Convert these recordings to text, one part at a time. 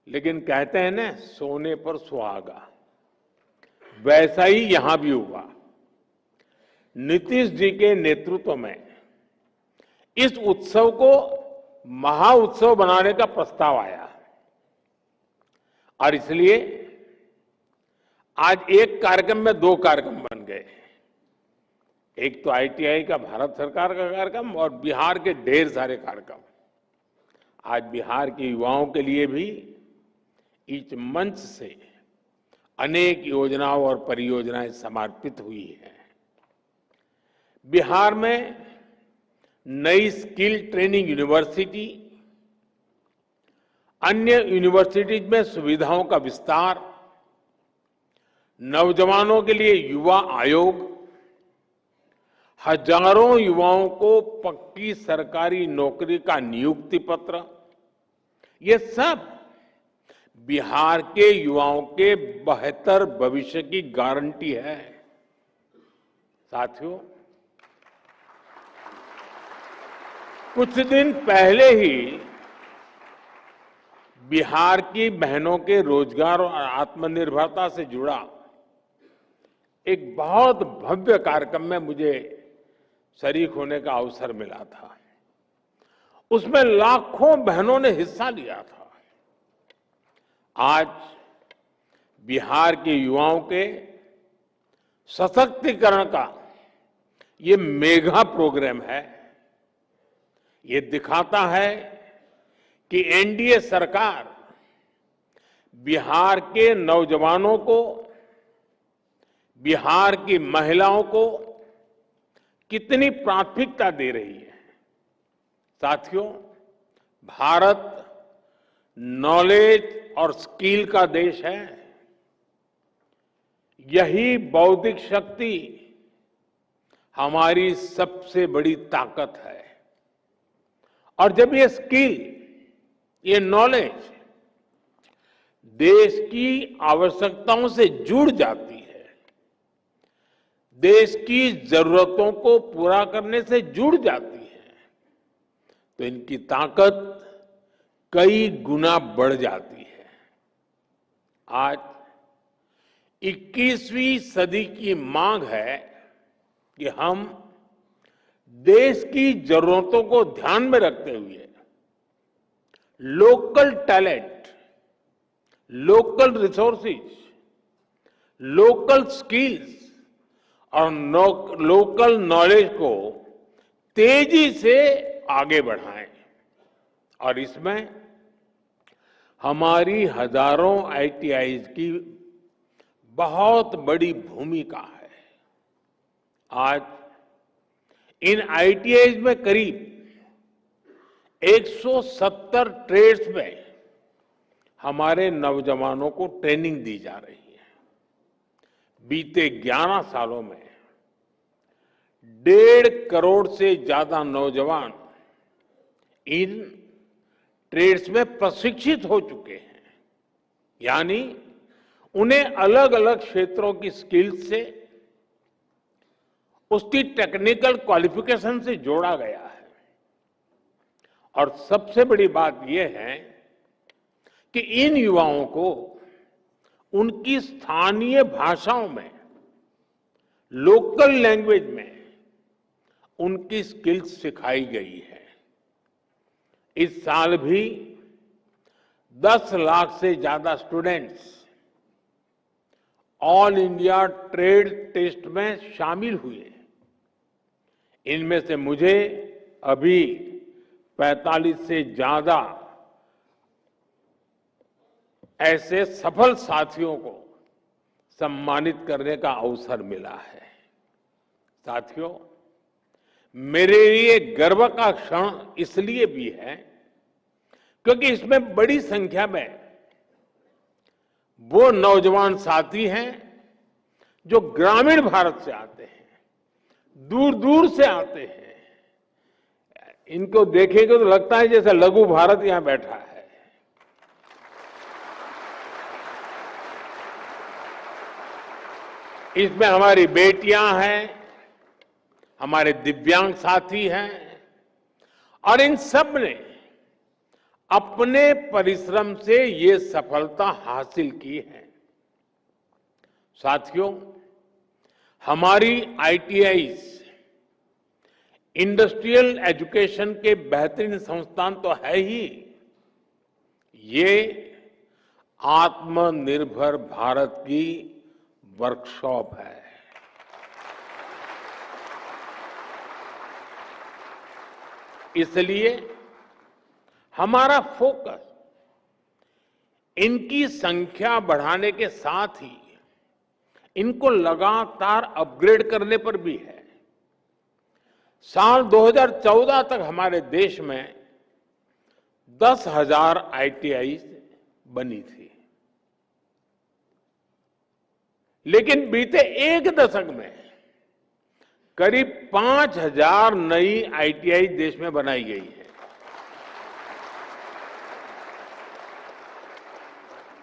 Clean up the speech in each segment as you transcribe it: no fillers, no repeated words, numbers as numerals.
लेकिन कहते हैं ना, सोने पर सुहागा, वैसा ही यहां भी हुआ। नीतीश जी के नेतृत्व में इस उत्सव को महाउत्सव बनाने का प्रस्ताव आया और इसलिए आज एक कार्यक्रम में दो कार्यक्रम बन गए। एक तो आईटीआई का भारत सरकार का कार्यक्रम और बिहार के ढेर सारे कार्यक्रम। आज बिहार के युवाओं के लिए भी इस मंच से अनेक योजनाओं और परियोजनाएं समर्पित हुई हैं। बिहार में नई स्किल ट्रेनिंग यूनिवर्सिटी, अन्य यूनिवर्सिटीज में सुविधाओं का विस्तार, नौजवानों के लिए युवा आयोग, हजारों युवाओं को पक्की सरकारी नौकरी का नियुक्ति पत्र, ये सब बिहार के युवाओं के बेहतर भविष्य की गारंटी है। साथियों, कुछ दिन पहले ही बिहार की बहनों के रोजगार और आत्मनिर्भरता से जुड़ा एक बहुत भव्य कार्यक्रम में मुझे शरीक होने का अवसर मिला था। उसमें लाखों बहनों ने हिस्सा लिया था। आज बिहार के युवाओं के सशक्तिकरण का ये मेगा प्रोग्राम है। ये दिखाता है कि एनडीए सरकार बिहार के नौजवानों को, बिहार की महिलाओं को कितनी प्राथमिकता दे रही है। साथियों, भारत नॉलेज और स्किल का देश है। यही बौद्धिक शक्ति हमारी सबसे बड़ी ताकत है। और जब ये स्किल, ये नॉलेज देश की आवश्यकताओं से जुड़ जाती है, देश की जरूरतों को पूरा करने से जुड़ जाती है, तो इनकी ताकत कई गुना बढ़ जाती है। आज 21वीं सदी की मांग है कि हम देश की जरूरतों को ध्यान में रखते हुए local talent, local resources, local skills और लोकल नॉलेज को तेजी से आगे बढ़ाएं। और इसमें हमारी हजारों आईटीआईज की बहुत बड़ी भूमिका है। आज इन आईटीआईज में करीब 170 ट्रेड्स में हमारे नौजवानों को ट्रेनिंग दी जा रही है। बीते 11 सालों में 1.5 करोड़ से ज्यादा नौजवान इन ट्रेड्स में प्रशिक्षित हो चुके हैं। यानी उन्हें अलग अलग क्षेत्रों की स्किल्स से, उसकी टेक्निकल क्वालिफिकेशन से जोड़ा गया है। और सबसे बड़ी बात यह है कि इन युवाओं को उनकी स्थानीय भाषाओं में, लोकल लैंग्वेज में उनकी स्किल्स सिखाई गई है। इस साल भी 10 लाख से ज्यादा students all India trade test में शामिल हुए। इनमें से मुझे अभी 45 से ज्यादा ऐसे सफल साथियों को सम्मानित करने का अवसर मिला है। साथियों, मेरे लिए गर्व का क्षण इसलिए भी है क्योंकि इसमें बड़ी संख्या में वो नौजवान साथी हैं जो ग्रामीण भारत से आते हैं, दूर दूर से आते हैं। इनको देखेंगे तो लगता है जैसे लघु भारत यहां बैठा है। इसमें हमारी बेटियां हैं, हमारे दिव्यांग साथी हैं और इन सब ने अपने परिश्रम से ये सफलता हासिल की है। साथियों, हमारी आईटीआईज इंडस्ट्रियल एजुकेशन के बेहतरीन संस्थान तो है ही, ये आत्मनिर्भर भारत की वर्कशॉप है। इसलिए हमारा फोकस इनकी संख्या बढ़ाने के साथ ही इनको लगातार अपग्रेड करने पर भी है। साल 2014 तक हमारे देश में 10,000 आईटीआई बनी थी, लेकिन बीते एक दशक में करीब 5,000 नई आईटीआई देश में बनाई गई है।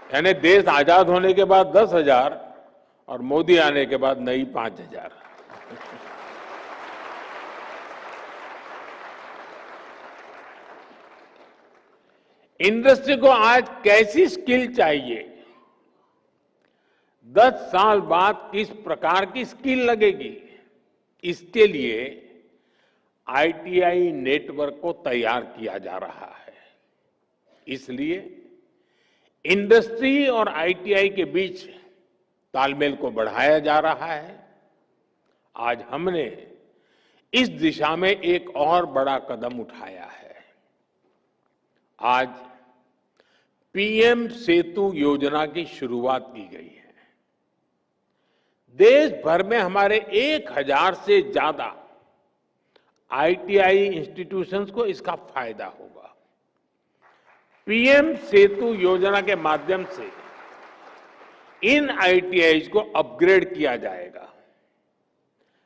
यानी देश आजाद होने के बाद 10,000 और मोदी आने के बाद नई 5,000। इंडस्ट्री को आज कैसी स्किल चाहिए, 10 साल बाद किस प्रकार की स्किल लगेगी, इसके लिए आईटीआई नेटवर्क को तैयार किया जा रहा है। इसलिए इंडस्ट्री और आईटीआई के बीच तालमेल को बढ़ाया जा रहा है। आज हमने इस दिशा में एक और बड़ा कदम उठाया है। आज पीएम सेतु योजना की शुरुआत की गई है। देश भर में हमारे 1,000 से ज्यादा आईटीआई इंस्टीट्यूशंस को इसका फायदा होगा। पीएम सेतु योजना के माध्यम से इन आईटीआईज को अपग्रेड किया जाएगा।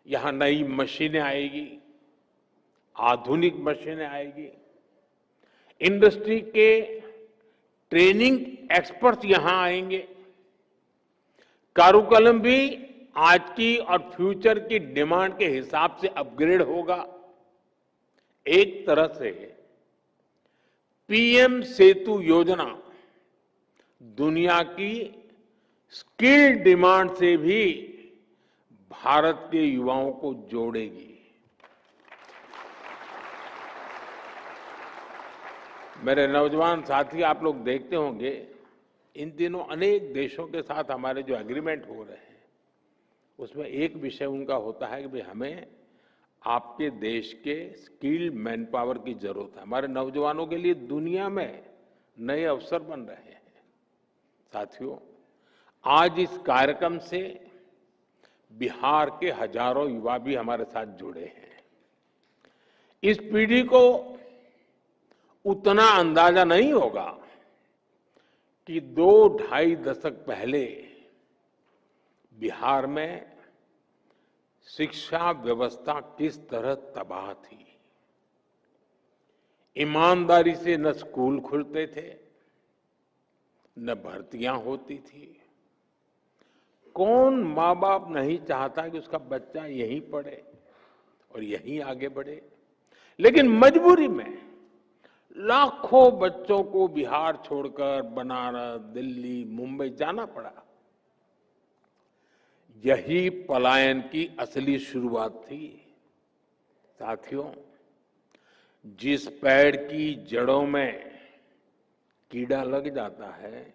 यहां नई मशीनें आएगी, आधुनिक मशीनें आएगी, इंडस्ट्री के ट्रेनिंग एक्सपर्ट्स यहां आएंगे, कारुकलम भी आज की और फ्यूचर की डिमांड के हिसाब से अपग्रेड होगा। एक तरह से पीएम सेतु योजना दुनिया की स्किल डिमांड से भी भारत के युवाओं को जोड़ेगी। मेरे नौजवान साथी, आप लोग देखते होंगे इन दिनों अनेक देशों के साथ हमारे जो एग्रीमेंट हो रहे हैं, उसमें एक विषय उनका होता है कि भाई हमें आपके देश के स्किल्ड मैन पावर की जरूरत है। हमारे नौजवानों के लिए दुनिया में नए अवसर बन रहे हैं। साथियों, आज इस कार्यक्रम से बिहार के हजारों युवा भी हमारे साथ जुड़े हैं। इस पीढ़ी को उतना अंदाजा नहीं होगा कि 2-2.5 दशक पहले बिहार में शिक्षा व्यवस्था किस तरह तबाह थी। ईमानदारी से न स्कूल खुलते थे, न भर्तियां होती थी। कौन माँ बाप नहीं चाहता कि उसका बच्चा यहीं पढ़े और यहीं आगे बढ़े, लेकिन मजबूरी में लाखों बच्चों को बिहार छोड़कर बनारस, दिल्ली, मुंबई जाना पड़ा। यही पलायन की असली शुरुआत थी। साथियों, जिस पेड़ की जड़ों में कीड़ा लग जाता है,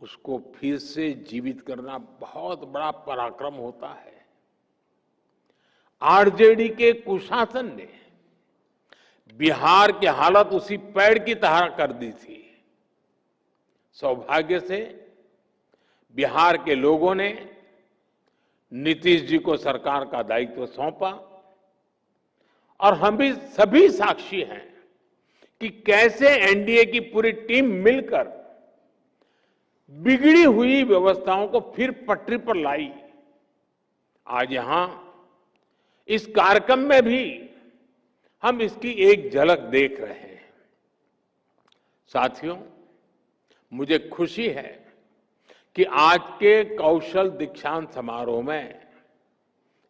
उसको फिर से जीवित करना बहुत बड़ा पराक्रम होता है। आरजेडी के कुशासन ने बिहार की हालत उसी पेड़ की तरह कर दी थी। सौभाग्य से बिहार के लोगों ने नीतीश जी को सरकार का दायित्व सौंपा और हम भी सभी साक्षी हैं कि कैसे एनडीए की पूरी टीम मिलकर बिगड़ी हुई व्यवस्थाओं को फिर पटरी पर लाई। आज यहां इस कार्यक्रम में भी हम इसकी एक झलक देख रहे हैं। साथियों, मुझे खुशी है कि आज के कौशल दीक्षांत समारोह में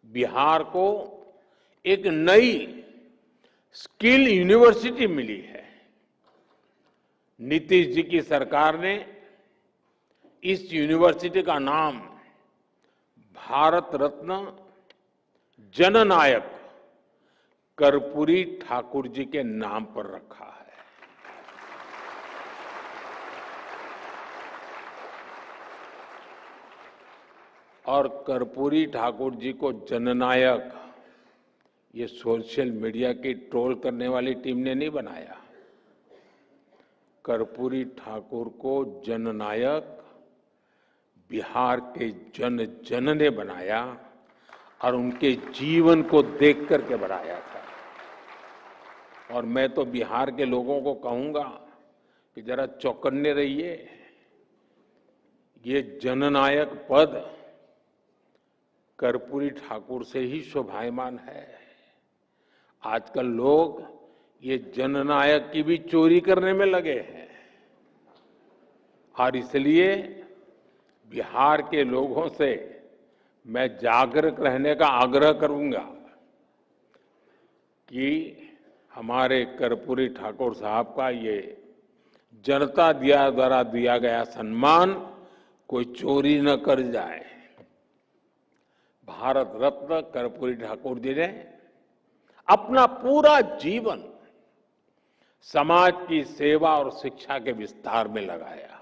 बिहार को एक नई स्किल यूनिवर्सिटी मिली है। नीतीश जी की सरकार ने इस यूनिवर्सिटी का नाम भारत रत्न जननायक कर्पूरी ठाकुर जी के नाम पर रखा है। और कर्पूरी ठाकुर जी को जननायक ये सोशल मीडिया की ट्रोल करने वाली टीम ने नहीं बनाया। कर्पूरी ठाकुर को जननायक बिहार के जन जन ने बनाया और उनके जीवन को देख करके बनाया था। और मैं तो बिहार के लोगों को कहूंगा कि जरा चौकन्ने रहिए। ये जननायक पद कर्पूरी ठाकुर से ही शोभायमान है। आजकल लोग ये जननायक की भी चोरी करने में लगे हैं और इसलिए बिहार के लोगों से मैं जागरूक रहने का आग्रह करूंगा कि हमारे कर्पूरी ठाकुर साहब का ये जनता द्वारा दिया गया सम्मान कोई चोरी न कर जाए। भारत रत्न कर्पूरी ठाकुर जी ने अपना पूरा जीवन समाज की सेवा और शिक्षा के विस्तार में लगाया।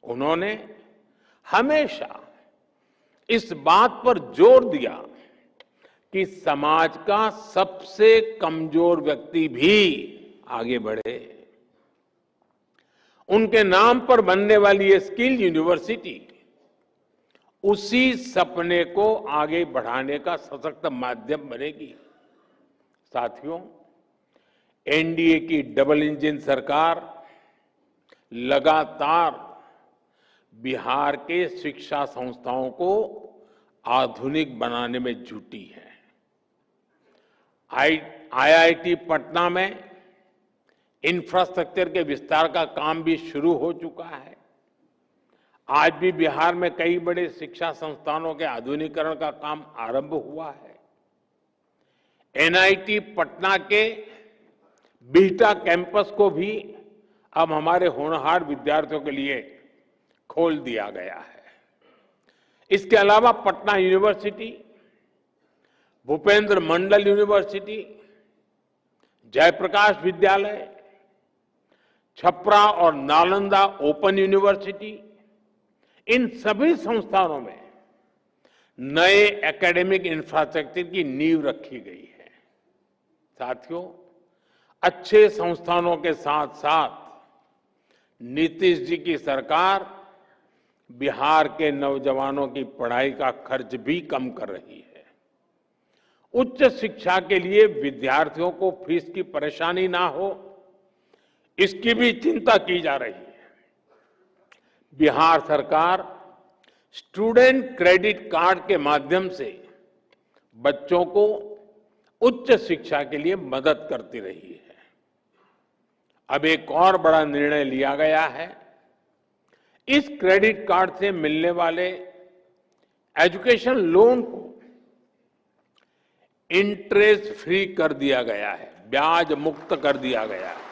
उन्होंने हमेशा इस बात पर जोर दिया कि समाज का सबसे कमजोर व्यक्ति भी आगे बढ़े। उनके नाम पर बनने वाली ये स्किल यूनिवर्सिटी उसी सपने को आगे बढ़ाने का सशक्त माध्यम बनेगी। साथियों, एनडीए की डबल इंजन सरकार लगातार बिहार के शिक्षा संस्थाओं को आधुनिक बनाने में जुटी है। आईआईटी पटना में इंफ्रास्ट्रक्चर के विस्तार का काम भी शुरू हो चुका है। आज भी बिहार में कई बड़े शिक्षा संस्थानों के आधुनिकीकरण का काम आरंभ हुआ है। एनआईटी पटना के बिहटा कैंपस को भी अब हमारे होनहार विद्यार्थियों के लिए खोल दिया गया है। इसके अलावा पटना यूनिवर्सिटी, भूपेंद्र मंडल यूनिवर्सिटी, जयप्रकाश विद्यालय, छपरा और नालंदा ओपन यूनिवर्सिटी, इन सभी संस्थानों में नए एकेडमिक इंफ्रास्ट्रक्चर की नींव रखी गई है। साथियों, अच्छे संस्थानों के साथ साथ नीतीश जी की सरकार बिहार के नौजवानों की पढ़ाई का खर्च भी कम कर रही है। उच्च शिक्षा के लिए विद्यार्थियों को फीस की परेशानी ना हो, इसकी भी चिंता की जा रही है। बिहार सरकार स्टूडेंट क्रेडिट कार्ड के माध्यम से बच्चों को उच्च शिक्षा के लिए मदद करती रही है। अब एक और बड़ा निर्णय लिया गया है। इस क्रेडिट कार्ड से मिलने वाले एजुकेशन लोन को इंटरेस्ट फ्री कर दिया गया है, ब्याज मुक्त कर दिया गया है।